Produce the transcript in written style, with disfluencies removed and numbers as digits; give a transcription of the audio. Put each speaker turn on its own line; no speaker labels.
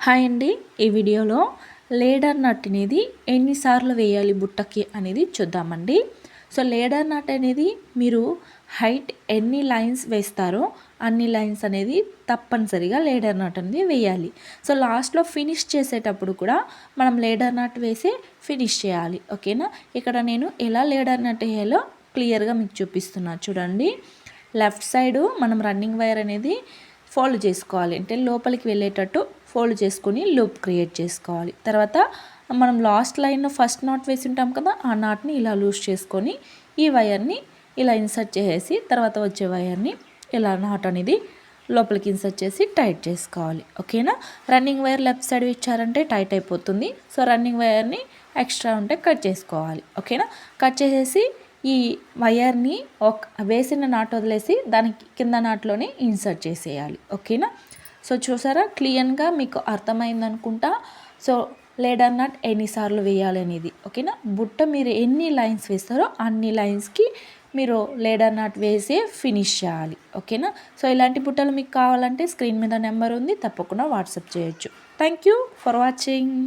Hi అండి, ఈ వీడియోలో లేడర్ నట్ అనేది ఎన్నిసార్లు వేయాలి బుట్టకి అనేది చూద్దామండి. సో లేడర్ నట్ అనేది మీరు హైట్ ఎన్ని లైన్స్ వేస్తారో అన్ని లైన్స్ అనేది తప్పనిసరిగా లేడర్ నట్ అనేది వేయాలి. సో లాస్ట్లో ఫినిష్ చేసేటప్పుడు కూడా మనం లేడర్ నట్ వేసి ఫినిష్ చేయాలి. ఓకేనా? ఇక్కడ నేను ఎలా లేడర్ నట్ వేయాలో క్లియర్గా మీకు చూపిస్తున్నా చూడండి. లెఫ్ట్ సైడు మనం రన్నింగ్ వైర్ అనేది ఫోల్డ్ చేసుకోవాలి, అంటే లోపలికి వెళ్ళేటట్టు ఫోల్డ్ చేసుకొని లూప్ క్రియేట్ చేసుకోవాలి. తర్వాత మనం లాస్ట్ లైన్లో ఫస్ట్ నాట్ వేసి ఉంటాం కదా, ఆ నాట్ని ఇలా లూజ్ చేసుకొని ఈ వైర్ని ఇలా ఇన్సర్ట్ చేసేసి తర్వాత వచ్చే వైర్ని ఇలా నాట్ అనేది లోపలికి ఇన్సర్ట్ చేసి టైట్ చేసుకోవాలి. ఓకేనా? రన్నింగ్ వైర్ లెఫ్ట్ సైడ్ ఇచ్చారంటే టైట్ అయిపోతుంది. సో రన్నింగ్ వైర్ని ఎక్స్ట్రా ఉంటే కట్ చేసుకోవాలి. ఓకేనా? కట్ చేసేసి ఈ వైర్ని వేసిన నాట్ వదిలేసి దానికి కింద నాట్లోనే ఇన్సర్ట్ చేసేయాలి. ఓకేనా? సో చూసారా, క్లియర్గా మీకు అర్థమైంది అనుకుంటా. సో లేడర్ నట్ ఎన్నిసార్లు వేయాలి అనేది. ఓకేనా? బుట్ట మీరు ఎన్ని లైన్స్ వేస్తారో అన్ని లైన్స్కి మీరు లేడర్ నట్ వేసి ఫినిష్ చేయాలి. ఓకేనా? సో ఇలాంటి బుట్టలు మీకు కావాలంటే స్క్రీన్ మీద నెంబర్ ఉంది, తప్పకుండా వాట్సాప్ చేయొచ్చు. Thank you for watching.